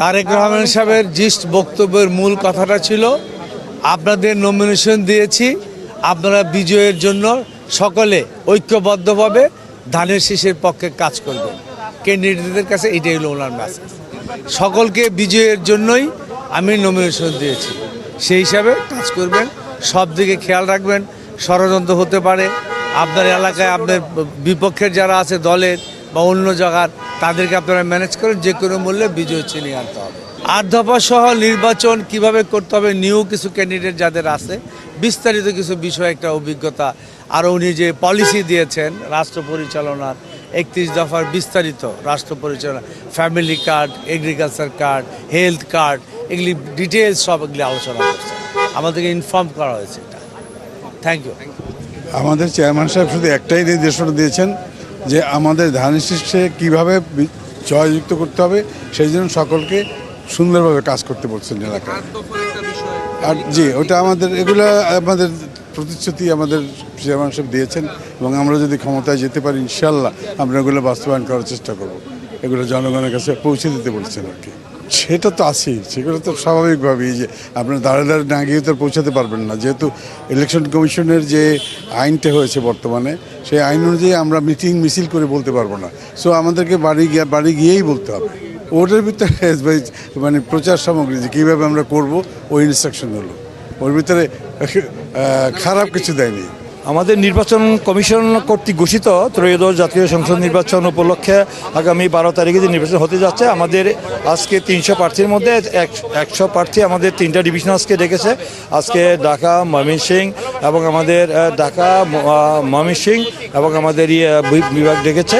তারেক রহমান সাহেবের জিস্ট বক্তব্যের মূল কথাটা ছিল আপনাদের নমিনেশন দিয়েছি, আপনারা বিজয়ের জন্য সকলে ঐক্যবদ্ধভাবে ধানের শীষের পক্ষে কাজ করবেন। ক্যান্ডিডেটদের কাছে এটাই হলো ওনার মেসেজ। সকলকে বিজয়ের জন্যই আমি নমিনেশন দিয়েছি, সেই হিসাবে কাজ করবেন, সব দিকে খেয়াল রাখবেন। ষড়যন্ত্র হতে পারে আপনার এলাকায়, আপনার বিপক্ষের যারা আছে দলের বা অন্য জায়গার, তাদেরকে আপনারা ম্যানেজ করেন, যে কোনো মূল্যে বিজয় ছিনিয়ে আনতে হবে। ৮ দফা সহ নির্বাচন কিভাবে করতে হবে, নিউ কিছু ক্যান্ডিডেট যাদের আছে, বিস্তারিত কিছু বিষয় একটা অভিজ্ঞতা, আর উনি যে পলিসি দিয়েছেন রাষ্ট্র পরিচালনার ৩১ দফার বিস্তারিত রাষ্ট্র পরিচালনা, family card, agriculture card, health card, এগুলি ডিটেলস সব এগুলি আলোচনা করছে, আমাদেরকে ইনফর্ম করা হয়েছে। এটা থ্যাংক ইউ। আমাদের চেয়ারম্যান সাহেব শুধু একটাই নির্দেশনা দিয়েছেন যে আমাদের ধানের শীষে কীভাবে জয়যুক্ত করতে হবে, সেই জন্য সকলকে সুন্দরভাবে কাজ করতে বলছেন এলাকায়। আর জি, ওটা আমাদের এগুলো আমাদের প্রতিশ্রুতি আমাদের চেয়ারম্যান সাহেব দিয়েছেন, এবং আমরা যদি ক্ষমতায় যেতে পারি ইনশাল্লাহ আমরা এগুলো বাস্তবায়ন করার চেষ্টা করব। এগুলো জনগণের কাছে পৌঁছে দিতে বলছেন আর কি। সেটা তো আছেই, সেগুলো তো স্বাভাবিকভাবেই যে আপনার দাঁড়ে দাঁড়িয়ে না গিয়ে তো পৌঁছাতে পারবেন না, যেহেতু ইলেকশন কমিশনের যে আইনটা হয়েছে বর্তমানে, সেই আইন অনুযায়ী আমরা মিটিং মিছিল করে বলতে পারবো না। সো আমাদেরকে বাড়ি গিয়েই বলতে হবে। ওটার ভিতরে মানে প্রচার সামগ্রী যে কীভাবে আমরা করব, ওই ইনস্ট্রাকশন হলো, ওর ভিতরে খারাপ কিছু দেয়নি। আমাদের নির্বাচন কমিশন কর্তৃক ঘোষিত ত্রয়োদশ জাতীয় সংসদ নির্বাচন উপলক্ষে আগামী 12 তারিখে যে নির্বাচন হতে যাচ্ছে, আমাদের আজকে 300 প্রার্থীর মধ্যে 100 প্রার্থী আমাদের 3টা ডিভিশন আজকে ডেকেছে। আজকে ঢাকা, ময়মনসিংহ এবং আমাদের ঢাকা, ময়মনসিংহ এবং আমাদের বিভাগ ডেকেছে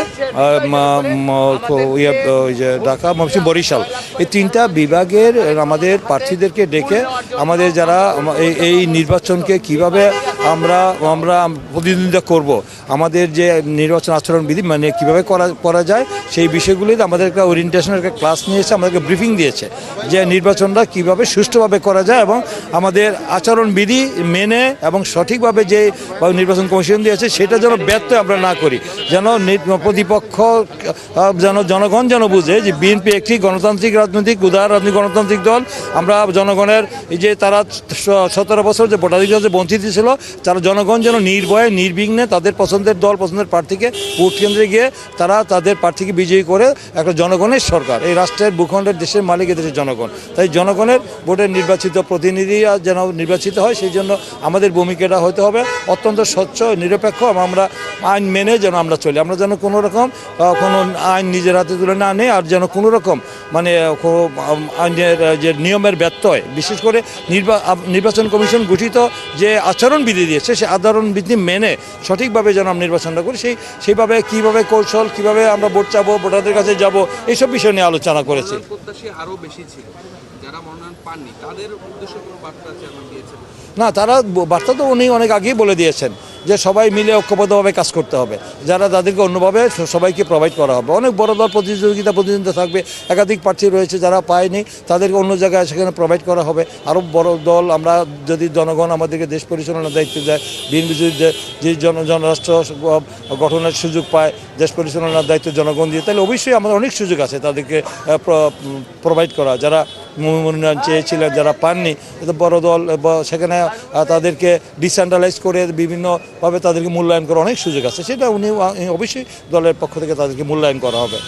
ঢাকা, ময়মনসিংহ, বরিশাল, এই 3টা বিভাগের আমাদের প্রার্থীদেরকে ডেকে আমাদের যারা এই নির্বাচনকে কিভাবে আমরা প্রতিদ্বন্দ্বিতা করব, আমাদের যে নির্বাচন আচরণবিধি মানে কীভাবে করা যায়, সেই বিষয়গুলিতে আমাদের একটা ওরিয়েন্টেশনের একটা ক্লাস নিয়েছে, আমাদেরকে ব্রিফিং দিয়েছে যে নির্বাচনটা কিভাবে সুষ্ঠুভাবে করা যায় এবং আমাদের আচরণবিধি মেনে এবং সঠিকভাবে যে নির্বাচন কমিশন দিয়েছে সেটা যেন ব্যর্থ আমরা না করি, যেন প্রতিপক্ষ যেন জনগণ যেন বুঝে যে বিএনপি একটি গণতান্ত্রিক রাজনৈতিক উদার রাজনৈতিক গণতান্ত্রিক দল। আমরা জনগণের এই যে তারা 17 বছর যে ভোটাধিকার যে বঞ্চিত ছিল, তারা জনগণ যেন নির্ভয়ে নির্বিঘ্নে তাদের পছন্দের দল, পছন্দের প্রার্থীকে ভোট কেন্দ্রে গিয়ে তারা তাদের প্রার্থীকে বিজয়ী করে একটা জনগণের সরকার, এই রাষ্ট্রের ভূখণ্ডের দেশের মালিক এদেশের জনগণ, তাই জনগণের ভোটের নির্বাচিত প্রতিনিধিরা যেন নির্বাচিত হয়, সেই জন্য আমাদের ভূমিকাটা হতে হবে অত্যন্ত স্বচ্ছ নিরপেক্ষ, এবং আমরা আইন মেনে যেন আমরা চলি, আমরা যেন কোনো রকম কোনো আইন নিজের হাতে তুলে না নেই, আর যেন কোনো রকম মানে আইনের যে নিয়মের ব্যত্যয়, বিশেষ করে নির্বাচন কমিশন গঠিত যে আচরণবিধি দিয়েছে সেই আচরণবিধি মেনে সঠিকভাবে যেন আমরা নির্বাচনটা করি, সেইভাবে কীভাবে কৌশল, কীভাবে আমরা ভোট চাবো, ভোটারদের কাছে যাব, এইসব বিষয় নিয়ে আলোচনা করেছি। আরও বেশি ছিল, যারা মনোনয়ন পাননি তাদের উদ্দেশ্যে কোনো বার্তা দিয়েছেন? না, তারা বার্তা তো উনি অনেক আগেই বলে দিয়েছেন যে সবাই মিলে ঐক্যবদ্ধভাবে কাজ করতে হবে, যারা তাদেরকে অন্যভাবে সবাইকে প্রোভাইড করা হবে। অনেক বড় দল প্রতিদ্বন্দ্বিতা থাকবে, একাধিক প্রার্থী রয়েছে যারা পায়নি, তাদেরকে অন্য জায়গায় সেখানে প্রোভাইড করা হবে। আরও বড় দল, আমরা যদি জনগণ আমাদেরকে দেশ পরিচালনার দায়িত্ব দেয়, বিএনপি যে জনরাষ্ট্র গঠনের সুযোগ পায়, দেশ পরিচালনার দায়িত্ব জনগণ দিয়ে, তাহলে অবশ্যই আমাদের অনেক সুযোগ আছে তাদেরকে প্রোভাইড করা। যারা মনোনয়ন চেয়েছিলেন, যারা পাননি, বড় দল সেখানে তাদেরকে ডিসেন্ট্রালাইজ করে বিভিন্নভাবে তাদেরকে মূল্যায়ন করার অনেক সুযোগ আছে, সেটা উনি অবশ্যই দলের পক্ষ থেকে তাদেরকে মূল্যায়ন করা হবে।